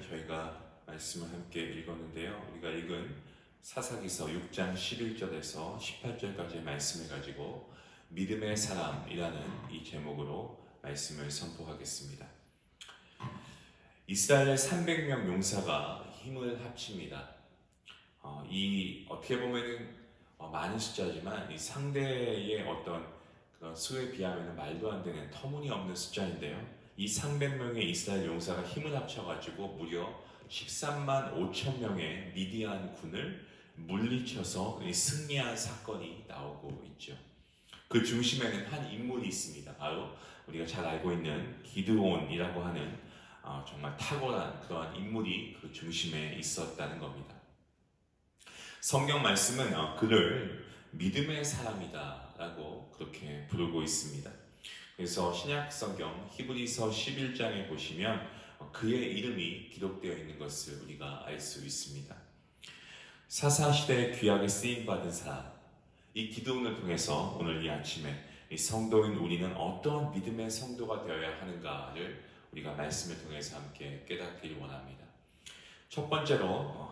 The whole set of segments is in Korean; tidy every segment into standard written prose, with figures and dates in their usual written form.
오늘 저희가 말씀을 함께 읽었는데요. 우리가 읽은 사사기서 6장 11절에서 18절까지의 말씀을 가지고 믿음의 사람이라는 이 제목으로 말씀을 선포하겠습니다. 이스라엘 300명 용사가 힘을 합칩니다. 이 어떻게 보면은 많은 숫자지만 이 상대의 어떤 그런 수에 비하면 말도 안 되는 터무니없는 숫자인데요. 이 300명의 이스라엘 용사가 힘을 합쳐가지고 무려 13만 5천 명의 미디안 군을 물리쳐서 승리한 사건이 나오고 있죠. 그 중심에는 한 인물이 있습니다. 바로 우리가 잘 알고 있는 기드온이라고 하는 정말 탁월한 그러한 인물이 그 중심에 있었다는 겁니다. 성경 말씀은 그를 믿음의 사람이다 라고 그렇게 부르고 있습니다. 그래서 신약 성경 히브리서 11장에 보시면 그의 이름이 기록되어 있는 것을 우리가 알 수 있습니다. 사사시대의 귀하게 쓰임받은 사람, 이 기도원을 통해서 오늘 이 아침에 이 성도인 우리는 어떠한 믿음의 성도가 되어야 하는가를 우리가 말씀을 통해서 함께 깨닫기를 원합니다. 첫 번째로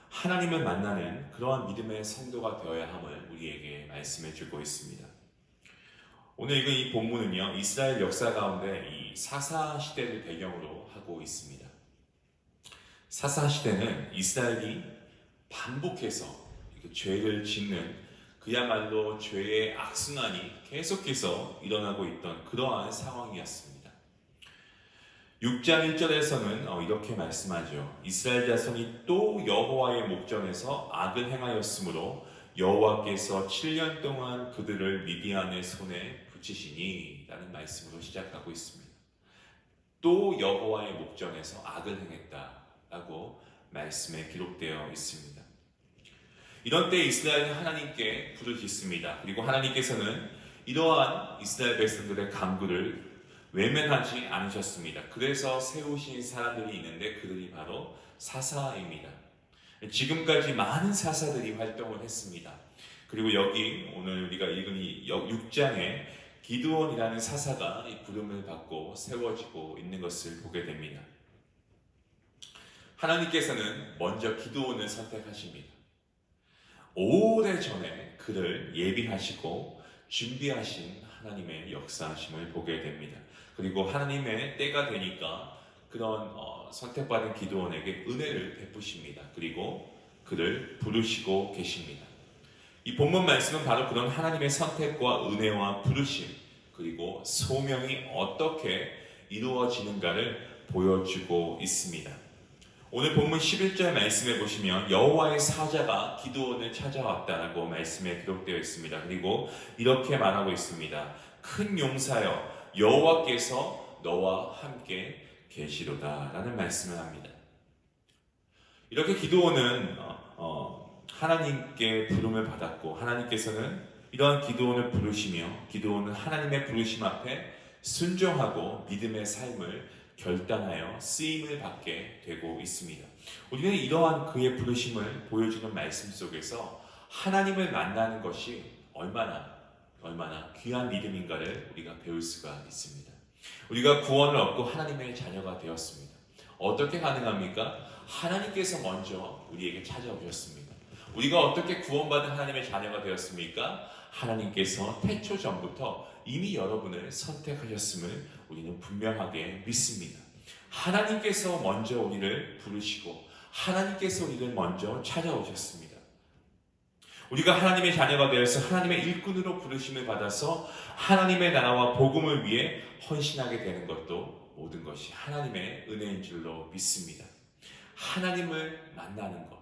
하나님을 만나는 그러한 믿음의 성도가 되어야 함을 우리에게 말씀해 주고 있습니다. 오늘 읽은 이 본문은요, 이스라엘 역사 가운데 이 사사시대를 배경으로 하고 있습니다. 사사시대는 이스라엘이 반복해서 죄를 짓는 그야말로 죄의 악순환이 계속해서 일어나고 있던 그러한 상황이었습니다. 6장 1절에서는 이렇게 말씀하죠. 이스라엘 자손이 또 여호와의 목전에서 악을 행하였으므로 여호와께서 7년 동안 그들을 미디안의 손에 붙이시니 라는 말씀으로 시작하고 있습니다. 또 여호와의 목전에서 악을 행했다라고 말씀에 기록되어 있습니다. 이런 때 이스라엘은 하나님께 불을 짓습니다. 그리고 하나님께서는 이러한 이스라엘 백성들의 간구를 외면하지 않으셨습니다. 그래서 세우신 사람들이 있는데 그들이 바로 사사입니다. 지금까지 많은 사사들이 활동을 했습니다. 그리고 여기 오늘 우리가 읽은 이 6장에 기드온이라는 사사가 이 부름을 받고 세워지고 있는 것을 보게 됩니다. 하나님께서는 먼저 기드온을 선택하십니다. 오래전에 그를 예비하시고 준비하신 하나님의 역사하심을 보게 됩니다. 그리고 하나님의 때가 되니까 그런 선택받은 기드온에게 은혜를 베푸십니다. 그리고 그를 부르시고 계십니다. 이 본문 말씀은 바로 그런 하나님의 선택과 은혜와 부르심 그리고 소명이 어떻게 이루어지는가를 보여주고 있습니다. 오늘 본문 11절 말씀에 보시면 여호와의 사자가 기드온을 찾아왔다라고 말씀에 기록되어 있습니다. 그리고 이렇게 말하고 있습니다. 큰 용사여 여호와께서 너와 함께 계시로다 라는 말씀을 합니다. 이렇게 기드온은 하나님께 부름을 받았고 하나님께서는 이러한 기드온을 부르시며 기드온은 하나님의 부르심 앞에 순종하고 믿음의 삶을 결단하여 쓰임을 받게 되고 있습니다. 우리는 이러한 그의 부르심을 보여주는 말씀 속에서 하나님을 만나는 것이 얼마나 귀한 믿음인가를 우리가 배울 수가 있습니다. 우리가 구원을 얻고 하나님의 자녀가 되었습니다. 어떻게 가능합니까? 하나님께서 먼저 우리에게 찾아오셨습니다. 우리가 어떻게 구원받은 하나님의 자녀가 되었습니까? 하나님께서 태초 전부터 이미 여러분을 선택하셨음을 우리는 분명하게 믿습니다. 하나님께서 먼저 우리를 부르시고 하나님께서 우리를 먼저 찾아오셨습니다. 우리가 하나님의 자녀가 되어서 하나님의 일꾼으로 부르심을 받아서 하나님의 나라와 복음을 위해 헌신하게 되는 것도 모든 것이 하나님의 은혜인 줄로 믿습니다. 하나님을 만나는 것,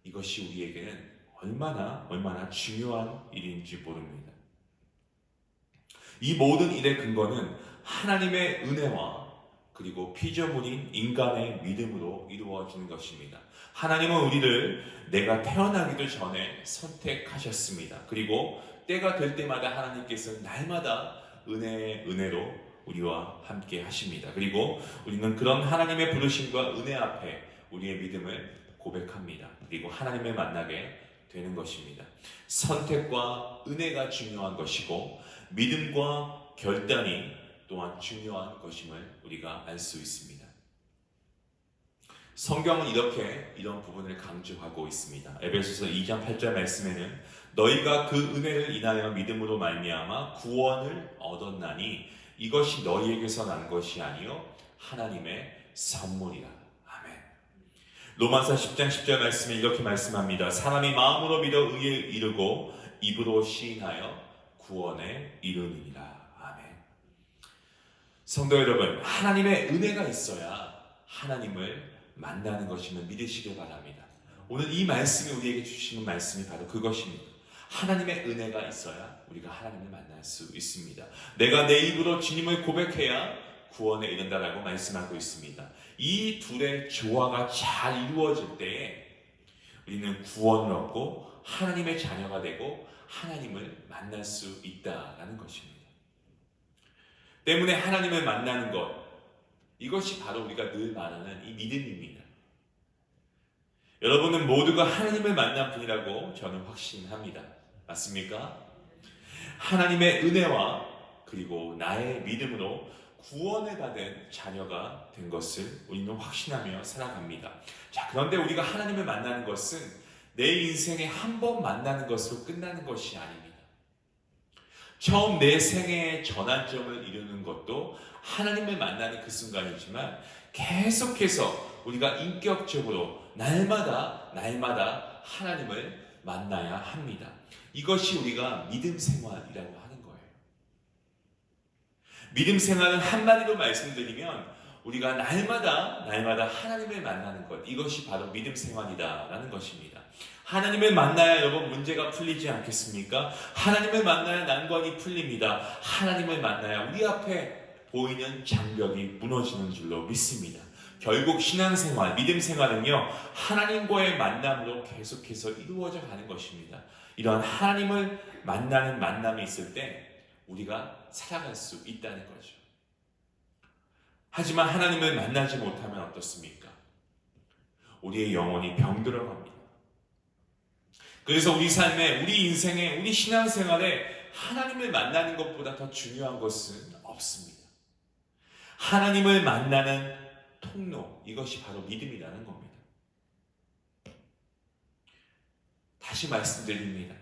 이것이 우리에게는 얼마나 중요한 일인지 모릅니다. 이 모든 일의 근거는 하나님의 은혜와 그리고 피조물인 인간의 믿음으로 이루어지는 것입니다. 하나님은 우리를 내가 태어나기도 전에 선택하셨습니다. 그리고 때가 될 때마다 하나님께서 날마다 은혜로 우리와 함께 하십니다. 그리고 우리는 그런 하나님의 부르심과 은혜 앞에 우리의 믿음을 고백합니다. 그리고 하나님을 만나게 되는 것입니다. 선택과 은혜가 중요한 것이고 믿음과 결단이 또한 중요한 것임을 우리가 알 수 있습니다. 성경은 이런 부분을 강조하고 있습니다. 에베소서 2장 8절 말씀에는 너희가 그 은혜를 인하여 믿음으로 말미암아 구원을 얻었나니 이것이 너희에게서 난 것이 아니요 하나님의 선물이라. 아멘. 로마서 10장 10절 말씀에 이렇게 말씀합니다. 사람이 마음으로 믿어 의에 이르고 입으로 시인하여 구원에 이르느니라. 아멘. 성도 여러분, 하나님의 은혜가 있어야 하나님을 만나는 것임을 믿으시길 바랍니다. 오늘 이 말씀이 우리에게 주시는 말씀이 바로 그것입니다. 하나님의 은혜가 있어야 우리가 하나님을 만날 수 있습니다. 내가 내 입으로 주님을 고백해야 구원에 이른다라고 말씀하고 있습니다. 이 둘의 조화가 잘 이루어질 때에 우리는 구원을 얻고 하나님의 자녀가 되고 하나님을 만날 수 있다라는 것입니다. 때문에 하나님을 만나는 것, 이것이 바로 우리가 늘 말하는 이 믿음입니다. 여러분은 모두가 하나님을 만난 분이라고 저는 확신합니다. 맞습니까? 하나님의 은혜와 그리고 나의 믿음으로 구원을 받은 자녀가 된 것을 우리는 확신하며 살아갑니다. 자, 그런데 우리가 하나님을 만나는 것은 내 인생에 한 번 만나는 것으로 끝나는 것이 아닙니다. 처음 내 생애의 전환점을 이루는 것도 하나님을 만나는 그 순간이지만 계속해서 우리가 인격적으로 날마다 하나님을 만나야 합니다. 이것이 우리가 믿음 생활이라고 하는 거예요. 믿음 생활은 한마디로 말씀드리면 우리가 날마다 하나님을 만나는 것, 이것이 바로 믿음 생활이다라는 것입니다. 하나님을 만나야 여러분 문제가 풀리지 않겠습니까? 하나님을 만나야 난관이 풀립니다. 하나님을 만나야 우리 앞에 보이는 장벽이 무너지는 줄로 믿습니다. 결국 신앙생활, 믿음 생활은요, 하나님과의 만남으로 계속해서 이루어져 가는 것입니다. 이러한 하나님을 만나는 만남이 있을 때 우리가 살아갈 수 있다는 거죠. 하지만 하나님을 만나지 못하면 어떻습니까? 우리의 영혼이 병들어 갑니다. 그래서 우리 삶에, 우리 인생에, 우리 신앙생활에 하나님을 만나는 것보다 더 중요한 것은 없습니다. 하나님을 만나는 통로, 이것이 바로 믿음이라는 겁니다. 다시 말씀드립니다.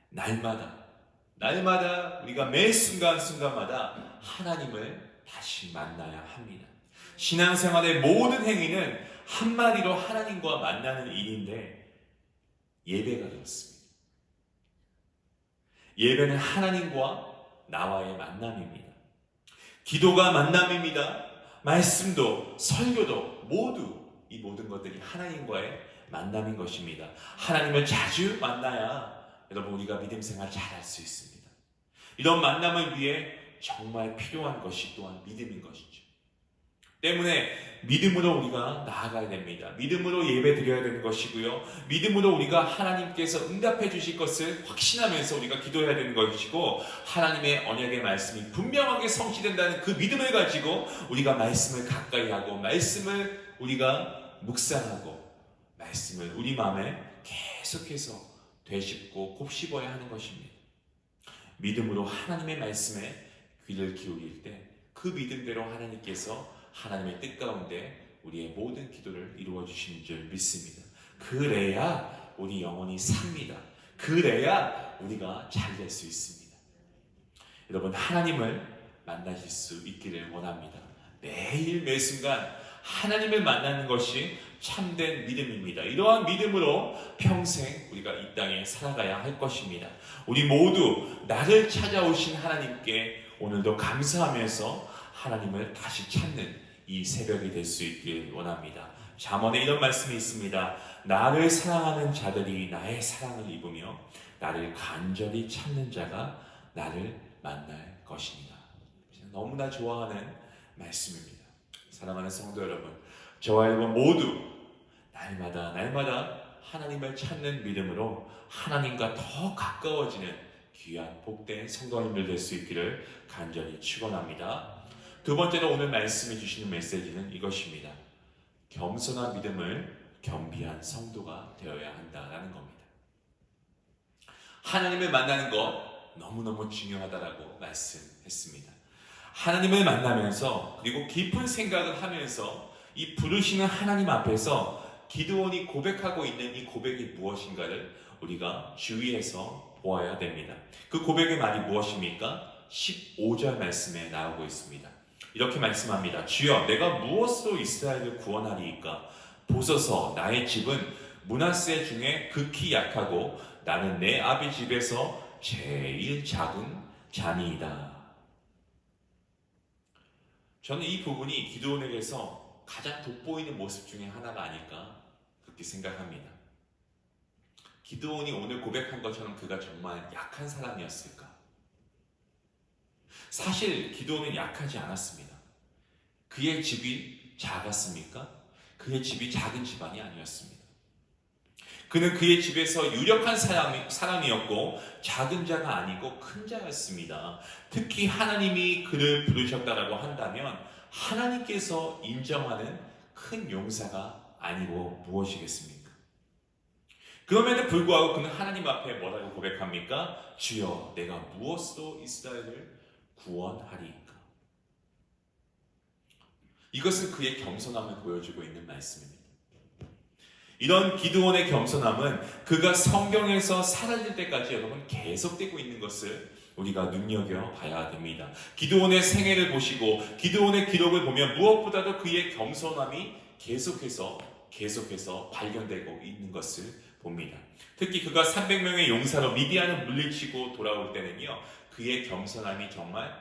날마다 우리가 매 순간마다 하나님을 다시 만나야 합니다. 신앙생활의 모든 행위는 한마디로 하나님과 만나는 일인데 예배가 그렇습니다. 예배는 하나님과 나와의 만남입니다. 기도가 만남입니다. 말씀도 설교도 모두 이 모든 것들이 하나님과의 만남인 것입니다. 하나님을 자주 만나야 여러분 우리가 믿음 생활 잘할 수 있습니다. 이런 만남을 위해 정말 필요한 것이 또한 믿음인 것이죠. 때문에 믿음으로 우리가 나아가야 됩니다. 믿음으로 예배 드려야 되는 것이고요. 믿음으로 우리가 하나님께서 응답해 주실 것을 확신하면서 우리가 기도해야 되는 것이고, 하나님의 언약의 말씀이 분명하게 성취된다는 그 믿음을 가지고 우리가 말씀을 가까이 하고 말씀을 우리가 묵상하고 말씀을 우리 마음에 계속해서 되씹고 곱씹어야 하는 것입니다. 믿음으로 하나님의 말씀에 귀를 기울일 때 그 믿음대로 하나님께서 하나님의 뜻 가운데 우리의 모든 기도를 이루어 주시는 줄 믿습니다. 그래야 우리 영혼이 삽니다. 그래야 우리가 잘 될 수 있습니다. 여러분, 하나님을 만나실 수 있기를 원합니다. 매일 매 순간 하나님을 만나는 것이 참된 믿음입니다. 이러한 믿음으로 평생 우리가 이 땅에 살아가야 할 것입니다. 우리 모두 나를 찾아오신 하나님께 오늘도 감사하면서 하나님을 다시 찾는 이 새벽이 될 수 있길 원합니다. 잠언에 이런 말씀이 있습니다. 나를 사랑하는 자들이 나의 사랑을 입으며 나를 간절히 찾는 자가 나를 만날 것이니라. 너무나 좋아하는 말씀입니다. 사랑하는 성도 여러분, 저와 여러분 모두 날마다 하나님을 찾는 믿음으로 하나님과 더 가까워지는 귀한 복된 성도님들 될 수 있기를 간절히 축원합니다. 두 번째로 오늘 말씀해 주시는 메시지는 이것입니다. 겸손한 믿음을 겸비한 성도가 되어야 한다라는 겁니다. 하나님을 만나는 것 너무너무 중요하다라고 말씀했습니다. 하나님을 만나면서 그리고 깊은 생각을 하면서 이 부르시는 하나님 앞에서 기드온이 고백하고 있는 이 고백이 무엇인가를 우리가 주의해서 보아야 됩니다. 그 고백의 말이 무엇입니까? 15절 말씀에 나오고 있습니다. 이렇게 말씀합니다. 주여, 내가 무엇으로 이스라엘을 구원하리이까? 보소서, 나의 집은 므낫세 중에 극히 약하고 나는 내 아비 집에서 제일 작은 자니이다. 저는 이 부분이 기드온에게서 가장 돋보이는 모습 중에 하나가 아닐까 그렇게 생각합니다. 기드온이 오늘 고백한 것처럼 그가 정말 약한 사람이었을까? 사실 기드온은 약하지 않았습니다. 그의 집이 작았습니까? 그의 집이 작은 집안이 아니었습니다. 그는 그의 집에서 유력한 사람이었고 작은 자가 아니고 큰 자였습니다. 특히 하나님이 그를 부르셨다라고 한다면 하나님께서 인정하는 큰 용사가 아니고 무엇이겠습니까? 그럼에도 불구하고 그는 하나님 앞에 뭐라고 고백합니까? 주여, 내가 무엇으로 이스라엘을 구원하리이까? 이것은 그의 겸손함을 보여주고 있는 말씀입니다. 이런 기드온의 겸손함은 그가 성경에서 사라질 때까지 여러분 계속되고 있는 것을 우리가 눈여겨봐야 됩니다. 기드온의 생애를 보시고 기드온의 기록을 보면 무엇보다도 그의 겸손함이 계속해서 발견되고 있는 것을 봅니다. 특히 그가 300명의 용사로 미디안을 물리치고 돌아올 때는요, 그의 겸손함이 정말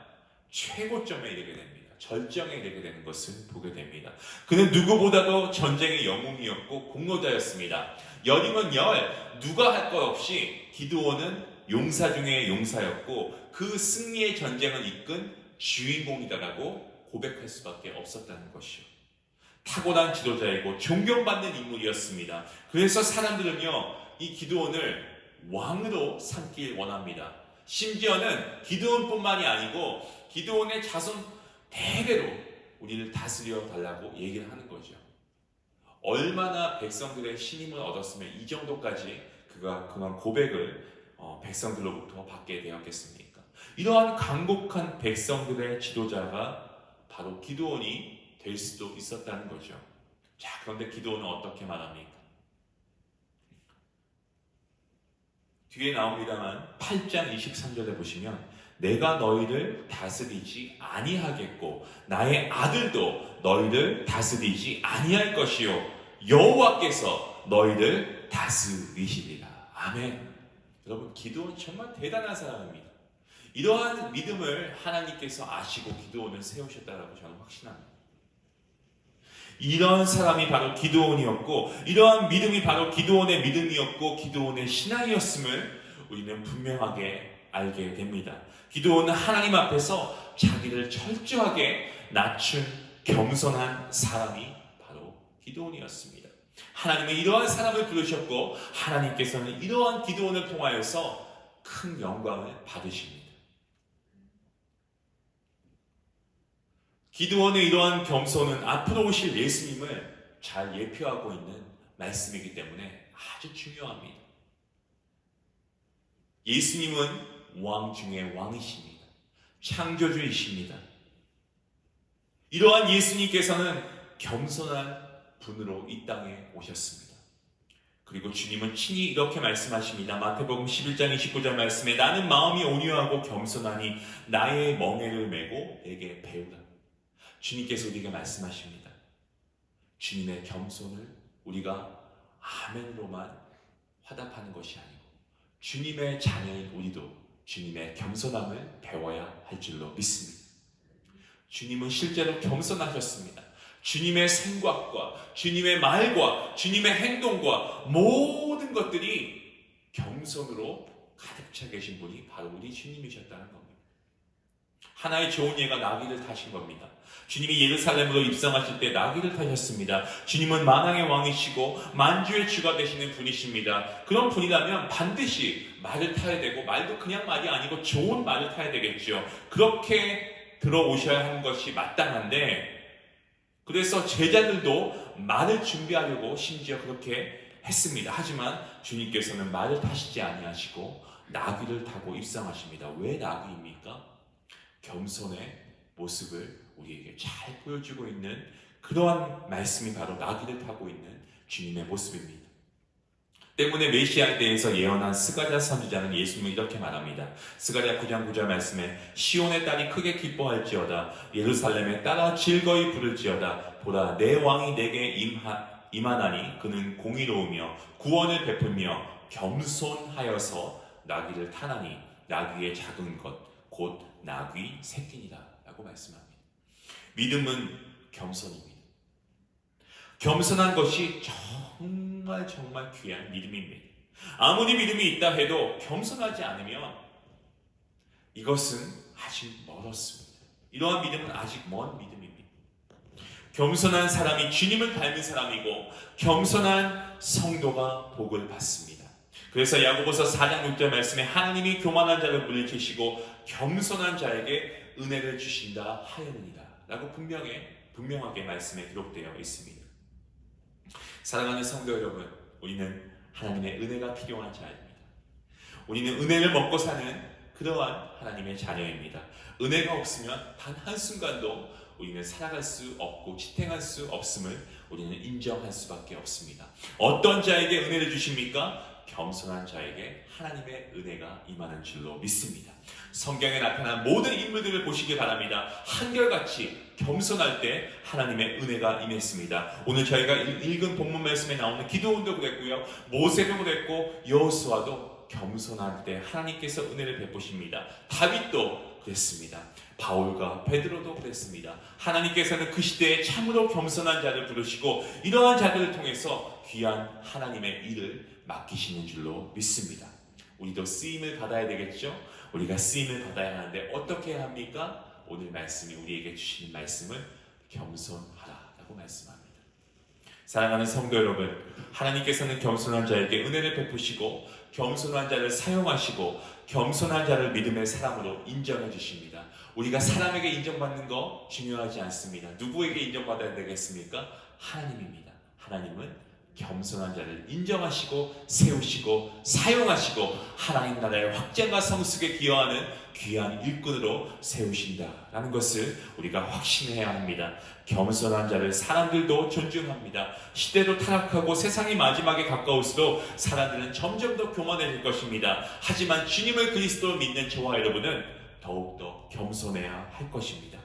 최고점에 이르게 됩니다. 절정에 이르게 되는 것을 보게 됩니다. 그는 누구보다도 전쟁의 영웅이었고 공로자였습니다. 열이면 열, 누가 할 것 없이 기드온은 용사 중에 용사였고 그 승리의 전쟁을 이끈 주인공이다라고 고백할 수밖에 없었다는 것이요. 탁월한 지도자이고 존경받는 인물이었습니다. 그래서 사람들은요, 이 기드온을 왕으로 삼길 원합니다. 심지어는 기드온뿐만이 아니고 기드온의 자손 대대로 우리를 다스려 달라고 얘기를 하는 거죠. 얼마나 백성들의 신임을 얻었으면 이 정도까지 그가 그런 고백을 백성들로부터 받게 되었겠습니까? 이러한 강곡한 백성들의 지도자가 바로 기드온이 될 수도 있었다는 거죠. 자, 그런데 기드온은 어떻게 말합니까? 뒤에 나옵니다만 8장 23절에 보시면 내가 너희를 다스리지 아니하겠고 나의 아들도 너희를 다스리지 아니할 것이요 여호와께서 너희를 다스리시리라. 아멘. 여러분, 기드온 정말 대단한 사람입니다. 이러한 믿음을 하나님께서 아시고 기드온을 세우셨다라고 저는 확신합니다. 이런 사람이 바로 기드온이었고 이러한 믿음이 바로 기드온의 믿음이었고 기드온의 신앙이었음을 우리는 분명하게 알게 됩니다. 기드온은 하나님 앞에서 자기를 철저하게 낮춘 겸손한 사람이 바로 기드온이었습니다. 하나님은 이러한 사람을 부르셨고 하나님께서는 이러한 기드온을 통하여서 큰 영광을 받으십니다. 기드온의 이러한 겸손은 앞으로 오실 예수님을 잘 예표하고 있는 말씀이기 때문에 아주 중요합니다. 예수님은 왕 중에 왕이십니다. 창조주이십니다. 이러한 예수님께서는 겸손한 분으로 이 땅에 오셨습니다. 그리고 주님은 친히 이렇게 말씀하십니다. 마태복음 11장 29절 말씀에 나는 마음이 온유하고 겸손하니 나의 멍에를 메고 내게 배우라. 주님께서 우리에게 말씀하십니다. 주님의 겸손을 우리가 아멘으로만 화답하는 것이 아니고 주님의 자녀인 우리도 주님의 겸손함을 배워야 할 줄로 믿습니다. 주님은 실제로 겸손하셨습니다. 주님의 생각과 주님의 말과 주님의 행동과 모든 것들이 겸손으로 가득 차 계신 분이 바로 우리 주님이셨다는 겁니다. 하나의 좋은 예가 나귀를 타신 겁니다. 주님이 예루살렘으로 입성하실 때 나귀를 타셨습니다. 주님은 만왕의 왕이시고 만주의 주가 되시는 분이십니다. 그런 분이라면 반드시 말을 타야 되고 말도 그냥 말이 아니고 좋은 말을 타야 되겠죠. 그렇게 들어오셔야 하는 것이 마땅한데 그래서 제자들도 말을 준비하려고 심지어 그렇게 했습니다. 하지만 주님께서는 말을 타시지 아니하시고 나귀를 타고 입성하십니다. 왜 나귀입니까? 겸손의 모습을 우리에게 잘 보여주고 있는 그러한 말씀이 바로 나귀를 타고 있는 주님의 모습입니다. 때문에 메시아 때에서 예언한 스가랴 선지자는 예수님을 이렇게 말합니다. 스가랴 9장 9절 말씀에 시온의 딸이 크게 기뻐할지어다 예루살렘의 딸아 즐거이 부를지어다 보라 내 왕이 내게 임하나니 그는 공의로우며 구원을 베풀며 겸손하여서 나귀를 타나니 나귀의 작은 것 곧 나귀 새끼니라 라고 말씀합니다. 믿음은 겸손입니다. 겸손한 것이 정말 귀한 믿음입니다. 아무리 믿음이 있다 해도 겸손하지 않으면 이것은 아직 멀었습니다. 이러한 믿음은 아직 먼 믿음입니다. 겸손한 사람이 주님을 닮은 사람이고 겸손한 성도가 복을 받습니다. 그래서 야고보서 4장 6절 말씀에 하나님이 교만한 자를 물리치시고 겸손한 자에게 은혜를 주신다 하였느니라 라고 분명하게 말씀에 기록되어 있습니다. 사랑하는 성도 여러분, 우리는 하나님의 은혜가 필요한 자입니다. 우리는 은혜를 먹고 사는 그러한 하나님의 자녀입니다. 은혜가 없으면 단 한순간도 우리는 살아갈 수 없고 지탱할 수 없음을 우리는 인정할 수밖에 없습니다. 어떤 자에게 은혜를 주십니까? 겸손한 자에게 하나님의 은혜가 임하는 줄로 믿습니다. 성경에 나타난 모든 인물들을 보시기 바랍니다. 한결같이 겸손할 때 하나님의 은혜가 임했습니다. 오늘 저희가 읽은 본문 말씀에 나오는 기드온도 그랬고요, 모세도 그랬고 여호수아도 겸손할 때 하나님께서 은혜를 베푸십니다. 다윗도 그랬습니다. 바울과 베드로도 그랬습니다. 하나님께서는 그 시대에 참으로 겸손한 자를 부르시고 이러한 자들을 통해서 귀한 하나님의 일을 맡기시는 줄로 믿습니다. 우리도 쓰임을 받아야 되겠죠? 우리가 쓰임을 받아야 하는데 어떻게 해야 합니까? 오늘 말씀이 우리에게 주시는 말씀을 겸손하라 라고 말씀합니다. 사랑하는 성도 여러분, 하나님께서는 겸손한 자에게 은혜를 베푸시고 겸손한 자를 사용하시고 겸손한 자를 믿음의 사람으로 인정해 주십니다. 우리가 사람에게 인정받는 거 중요하지 않습니다. 누구에게 인정받아야 되겠습니까? 하나님입니다. 하나님은 겸손한 자를 인정하시고 세우시고 사용하시고 하나님 나라의 확장과 성숙에 기여하는 귀한 일꾼으로 세우신다라는 것을 우리가 확신해야 합니다. 겸손한 자를 사람들도 존중합니다. 시대도 타락하고 세상이 마지막에 가까울수록 사람들은 점점 더 교만해질 것입니다. 하지만 주님을 그리스도로 믿는 저와 여러분은 더욱더 겸손해야 할 것입니다.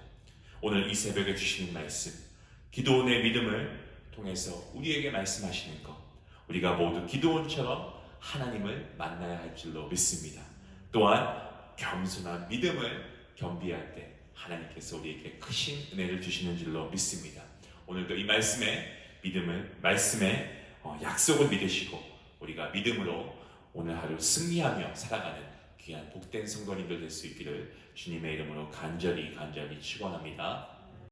오늘 이 새벽에 주시는 말씀, 기도원의 믿음을 통해서 우리에게 말씀하시는 것, 우리가 모두 기도원처럼 하나님을 만나야 할 줄로 믿습니다. 또한 겸손한 믿음을 겸비할 때 하나님께서 우리에게 크신 은혜를 주시는 줄로 믿습니다. 오늘도 이 말씀의 약속을 믿으시고 우리가 믿음으로 오늘 하루 승리하며 살아가는 귀한 복된 성도님들 될 수 있기를 주님의 이름으로 간절히 축원합니다.